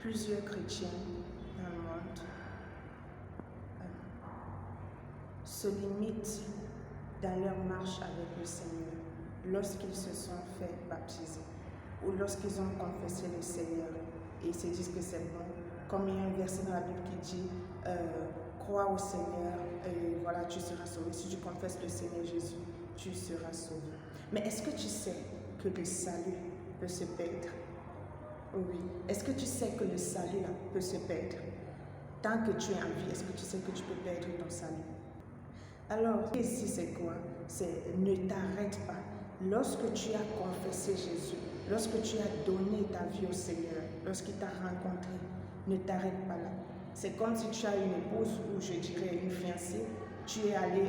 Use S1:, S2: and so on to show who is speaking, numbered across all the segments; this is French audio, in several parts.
S1: Plusieurs chrétiens dans le monde se limitent dans leur marche avec le Seigneur lorsqu'ils se sont fait baptiser ou lorsqu'ils ont confessé le Seigneur et ils se disent que c'est bon. Comme il y a un verset dans la Bible qui dit crois au Seigneur et voilà, tu seras sauvé. Si tu confesses le Seigneur Jésus, tu seras sauvé. Mais est-ce que tu sais que le salut peut se perdre? Oui. Est-ce que tu sais que le salut là, peut se perdre? Tant que tu es en vie, est-ce que tu sais que tu peux perdre ton salut? Alors, ici c'est quoi? C'est ne t'arrête pas. Lorsque tu as confessé Jésus, lorsque tu as donné ta vie au Seigneur, lorsqu'il t'a rencontré, ne t'arrête pas là. C'est comme si tu as une épouse ou je dirais une fiancée, tu es allé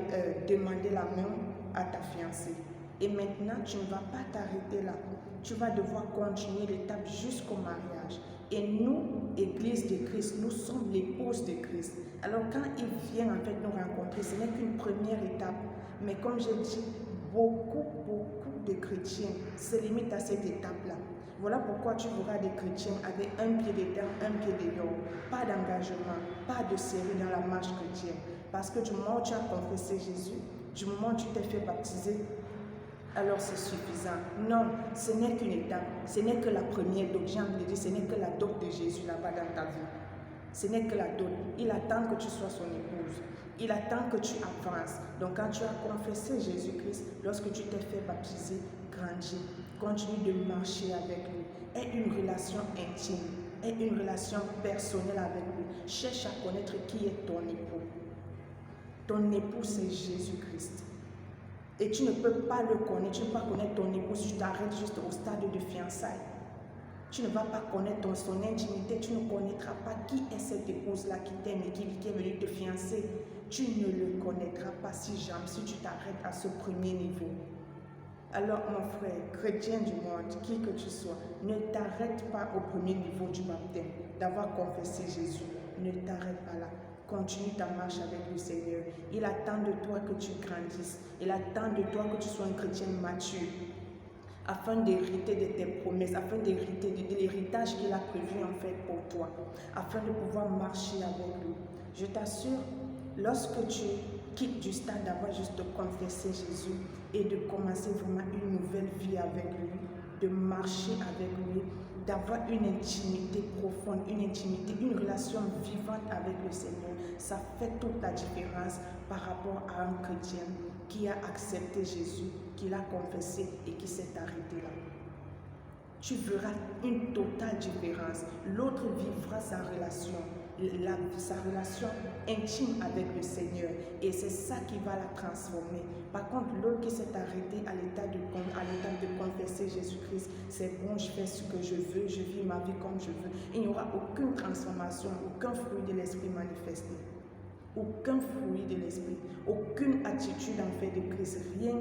S1: demander la main à ta fiancée. Et maintenant, tu ne vas pas t'arrêter là. Tu vas devoir continuer l'étape jusqu'au mariage. Et nous, Église de Christ, nous sommes l'épouse de Christ. Alors quand il vient en fait nous rencontrer, ce n'est qu'une première étape. Mais comme j'ai dit, beaucoup de chrétiens se limitent à cette étape-là. Voilà pourquoi tu verras des chrétiens avec un pied dedans, un pied dehors. Pas d'engagement, pas de sérieux dans la marche chrétienne. Parce que du moment où tu as confessé Jésus, du moment où tu t'es fait baptiser, alors c'est suffisant. Non, ce n'est qu'une étape. Ce n'est que la première dot. J'ai envie de dire, ce n'est que la dot de Jésus là-bas dans ta vie. Ce n'est que la dot. Il attend que tu sois son épouse. Il attend que tu avances. Donc quand tu as confessé Jésus-Christ, lorsque tu t'es fait baptiser, grandis. Continue de marcher avec lui. Aie une relation intime. Aie une relation personnelle avec lui. Cherche à connaître qui est ton époux. Ton époux, c'est Jésus-Christ. Et tu ne peux pas le connaître, tu ne peux pas connaître ton époux si tu t'arrêtes juste au stade de fiançailles. Tu ne vas pas connaître son intimité, tu ne connaîtras pas qui est cette épouse-là qui t'aime et qui est venue te fiancer. Tu ne le connaîtras pas si jamais, si tu t'arrêtes à ce premier niveau. Alors mon frère, chrétien du monde, qui que tu sois, ne t'arrête pas au premier niveau du baptême, d'avoir confessé Jésus. Ne t'arrête pas là. Continue ta marche avec le Seigneur. Il attend de toi que tu grandisses. Il attend de toi que tu sois un chrétien mature, afin d'hériter de tes promesses, afin d'hériter de l'héritage qu'il a prévu en fait pour toi, afin de pouvoir marcher avec lui. Je t'assure, lorsque tu quittes du stade d'avoir juste confessé Jésus et de commencer vraiment une nouvelle vie avec lui, de marcher avec lui, d'avoir une intimité profonde, une intimité, une relation vivante avec le Seigneur, ça fait toute la différence par rapport à un chrétien qui a accepté Jésus, qui l'a confessé et qui s'est arrêté là. Tu verras une totale différence. L'autre vivra sa relation intime avec le Seigneur. Et c'est ça qui va la transformer. Par contre, l'autre qui s'est arrêté à l'état de confesser Jésus-Christ, c'est bon, je fais ce que je veux, je vis ma vie comme je veux. Il n'y aura aucune transformation, aucun fruit de l'esprit manifesté. Aucun fruit de l'esprit, aucune attitude en fait de Christ, rien,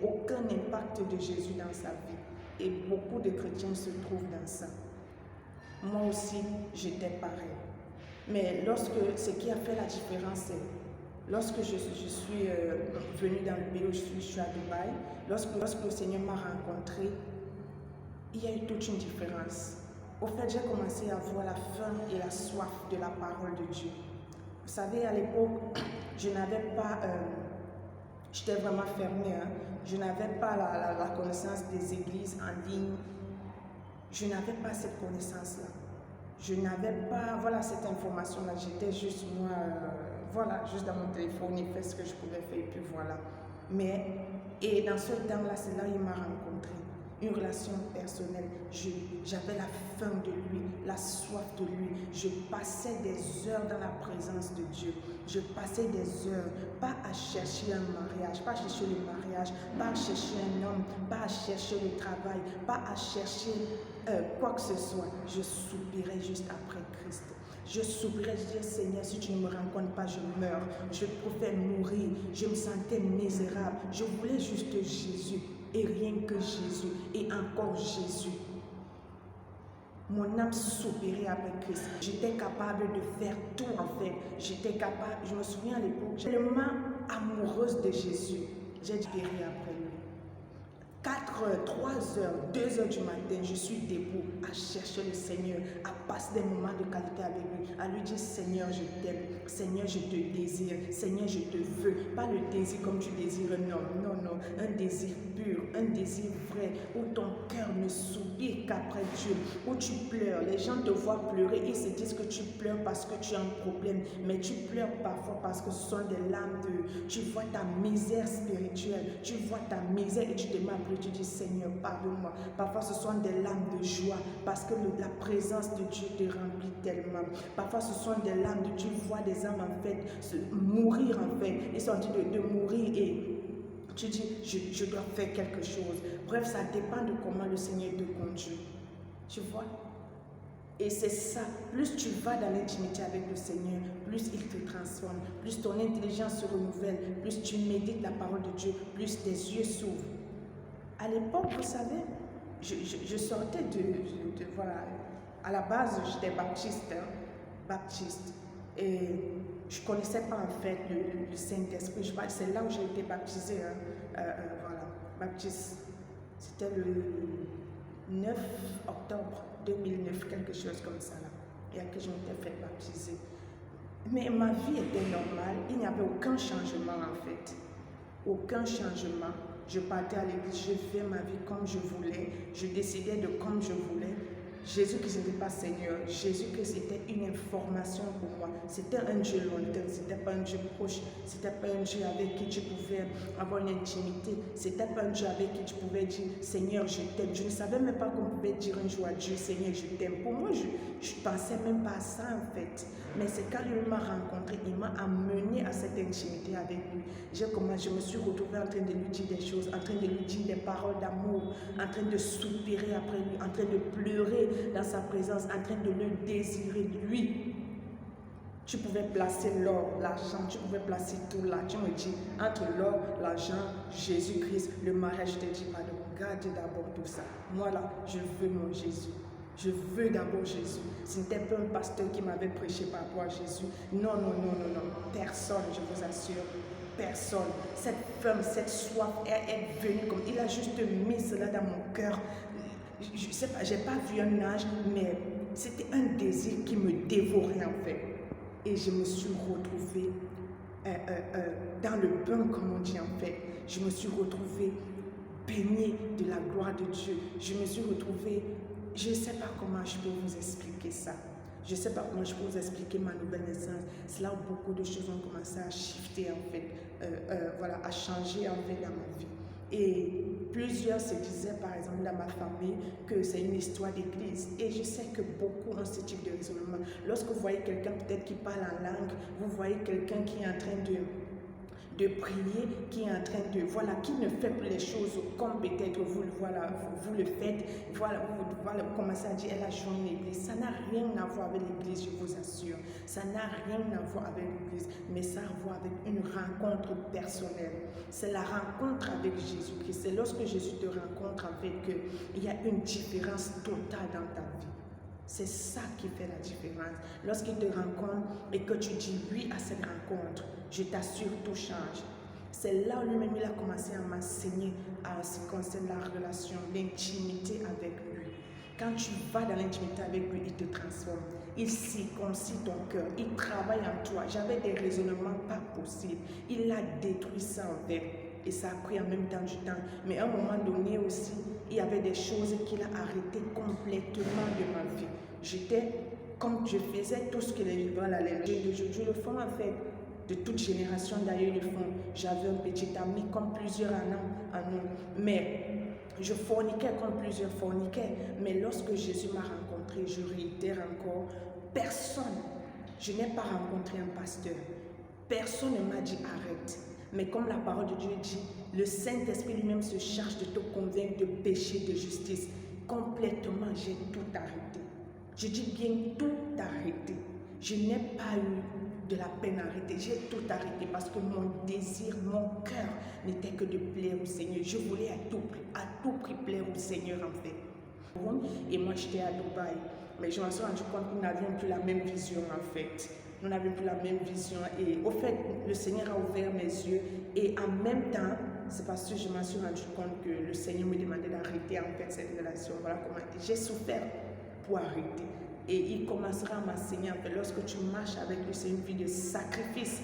S1: aucun impact de Jésus dans sa vie. Et beaucoup de chrétiens se trouvent dans ça. Moi aussi, j'étais pareil. Mais ce qui a fait la différence, c'est lorsque je suis venue dans le pays où je suis à Dubaï, lorsque le Seigneur m'a rencontré, il y a eu toute une différence. Au fait, j'ai commencé à voir la faim et la soif de la parole de Dieu. Vous savez, à l'époque, je n'avais pas, j'étais vraiment fermée, hein. Je n'avais pas la connaissance des églises en ligne. Je n'avais pas cette connaissance-là. Je n'avais pas, voilà, cette information-là. J'étais juste moi, voilà, juste dans mon téléphone, il fait ce que je pouvais faire, et puis voilà. Et dans ce temps-là, c'est là qu'il m'a rencontré. Une relation personnelle. J'avais la faim de lui, la soif de lui. Je passais des heures dans la présence de Dieu. Je passais des heures, pas à chercher un mariage, pas à chercher le mariage, pas à chercher un homme, pas à chercher le travail, pas à chercher quoi que ce soit. Je soupirais juste après Christ. Je soupirais, je disais, Seigneur, si tu ne me rencontres pas, je meurs. Je préfère mourir. Je me sentais misérable. Je voulais juste Jésus. Et rien que Jésus, et encore Jésus. Mon âme soupirait avec Christ. J'étais capable de faire tout en fait. J'étais capable, je me souviens à l'époque, j'étais tellement amoureuse de Jésus. J'ai péri après lui. 4 heures, 3 heures, 2 heures du matin, je suis debout à chercher le Seigneur, à passer des moments de qualité avec lui, à lui dire Seigneur, je t'aime, Seigneur, je te désire, Seigneur, je te veux. Pas le désir comme tu désires, non, non, non. Un désir pur, un désir vrai, où ton cœur ne soupire qu'après Dieu, où tu pleures. Les gens te voient pleurer, ils se disent que tu pleures parce que tu as un problème, mais tu pleures parfois parce que ce sont des larmes de... Tu vois ta misère spirituelle, tu vois ta misère et tu te mets à pleurer, tu dis Seigneur, pardonne-moi. Parfois ce sont des larmes de joie parce que la présence de Dieu te remplit tellement. Parfois ce sont des larmes de... Tu vois des âmes en fait mourir en fait. Ils sont en train de mourir et tu dis je dois faire quelque chose. Bref, ça dépend de comment le Seigneur te conduit. Tu vois? Et c'est ça, plus tu vas dans l'intimité avec le Seigneur, plus il te transforme, plus ton intelligence se renouvelle, plus tu médites la parole de Dieu, plus tes yeux s'ouvrent. À l'époque, vous savez, je sortais voilà, à la base j'étais baptiste, et je ne connaissais pas en fait le Saint-Esprit. C'est là où j'ai été baptisée, voilà, baptiste. C'était le 9 octobre 2009, quelque chose comme ça là, et que je m'étais fait baptiser. Mais ma vie était normale, il n'y avait aucun changement en fait, aucun changement. Je partais à l'église, je faisais ma vie comme je voulais, je décidais de comme je voulais. Jésus-Christ n'était pas Seigneur, Jésus-Christ était une information pour moi. C'était un Dieu lointain, c'était pas un Dieu proche, c'était pas un Dieu avec qui tu pouvais avoir une intimité, c'était pas un Dieu avec qui tu pouvais dire Seigneur, je t'aime. Je ne savais même pas qu'on pouvait dire un jour à Dieu Seigneur, je t'aime. Pour moi, je ne pensais même pas à ça en fait. Mais c'est quand il m'a rencontré, il m'a amené à cette intimité avec lui. Je me suis retrouvée en train de lui dire des choses, en train de lui dire des paroles d'amour, en train de soupirer après lui, en train de pleurer dans sa présence, en train de le désirer lui. Tu pouvais placer l'or, l'argent, tu pouvais placer tout là. Tu me dis, entre l'or, l'argent, Jésus-Christ, le mariage, je te dis, pardon, garde d'abord tout ça. Moi là, je veux mon Jésus. Je veux d'abord Jésus. Ce n'était pas un pasteur qui m'avait prêché par rapport à Jésus. Non, non, non, non, non. Personne, je vous assure. Personne. Cette femme, cette soif est venue comme... Il a juste mis cela dans mon cœur. Je ne sais pas, je n'ai pas vu un âge, mais c'était un désir qui me dévorait en fait. Et je me suis retrouvée dans le bain, comme on dit en fait. Je me suis retrouvée baignée de la gloire de Dieu. Je me suis retrouvée... Je ne sais pas comment je peux vous expliquer ça. Je ne sais pas comment je peux vous expliquer ma nouvelle naissance. C'est là où beaucoup de choses ont commencé à shifter en fait, voilà, à changer en fait dans ma vie. Et plusieurs se disaient par exemple dans ma famille que c'est une histoire d'église. Et je sais que beaucoup ont ce type de raisonnement. Lorsque vous voyez quelqu'un peut-être qui parle en langue, vous voyez quelqu'un qui est en train de prier, qui est en train de, voilà, qui ne fait plus les choses comme peut-être vous, voilà, vous le faites, voilà, vous commencez à dire, elle a joint l'église. Ça n'a rien à voir avec l'église, je vous assure. Ça n'a rien à voir avec l'église, mais ça a à voir avec une rencontre personnelle. C'est la rencontre avec Jésus-Christ. C'est lorsque Jésus te rencontre avec eux, il y a une différence totale dans ta vie. C'est ça qui fait la différence. Lorsqu'il te rencontre et que tu dis oui à cette rencontre, je t'assure, tout change. C'est là où lui-même il a commencé à m'enseigner en ce qui concerne la relation, l'intimité avec lui. Quand tu vas dans l'intimité avec lui, il te transforme. Il circoncit ton cœur. Il travaille en toi. J'avais des raisonnements pas possibles. Il a détruit ça en fait. Et ça a pris en même temps du temps. Mais à un moment donné aussi, il y avait des choses qu'il a arrêtées complètement de ma vie. J'étais, comme je faisais tout ce que les gens d'aujourd'hui le font en fait. De toute génération d'ailleurs le font. J'avais un petit ami comme plusieurs en ont. Mais je forniquais comme plusieurs forniquaient. Mais lorsque Jésus m'a rencontré, je réitère encore, personne, je n'ai pas rencontré un pasteur. Personne ne m'a dit arrête. Mais comme la parole de Dieu dit, le Saint-Esprit lui-même se charge de te convaincre de péché, de justice. Complètement, j'ai tout arrêté. Je dis bien tout arrêté. Je n'ai pas eu de la peine à arrêter. J'ai tout arrêté parce que mon désir, mon cœur n'était que de plaire au Seigneur. Je voulais à tout prix plaire au Seigneur en fait. Et moi j'étais à Dubaï. Mais je me suis rendu compte que nous n'avions plus la même vision en fait. Nous n'avions plus la même vision. Et au fait, le Seigneur a ouvert mes yeux. Et en même temps, c'est parce que je m'en suis rendu compte que le Seigneur me demandait d'arrêter en fait cette relation. Voilà comment j'ai souffert pour arrêter. Et il commencera à m'enseigner en fait, lorsque tu marches avec lui, c'est une vie de sacrifice.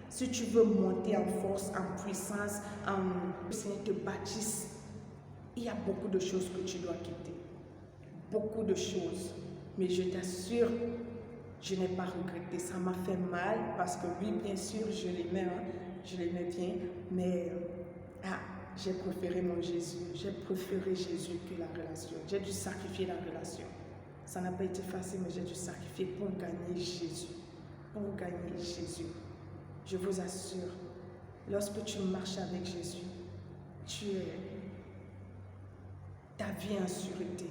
S1: Si tu veux monter en force, en puissance, le Seigneur te bâtisse, il y a beaucoup de choses que tu dois quitter. Beaucoup de choses. Mais je t'assure, je n'ai pas regretté. Ça m'a fait mal parce que oui, bien sûr, je l'aimais, je l'aimais bien, mais j'ai préféré mon Jésus. J'ai préféré Jésus que la relation. J'ai dû sacrifier la relation. Ça n'a pas été facile, mais j'ai dû sacrifier pour gagner Jésus. Pour gagner Jésus. Je vous assure, lorsque tu marches avec Jésus, ta vie en sûreté.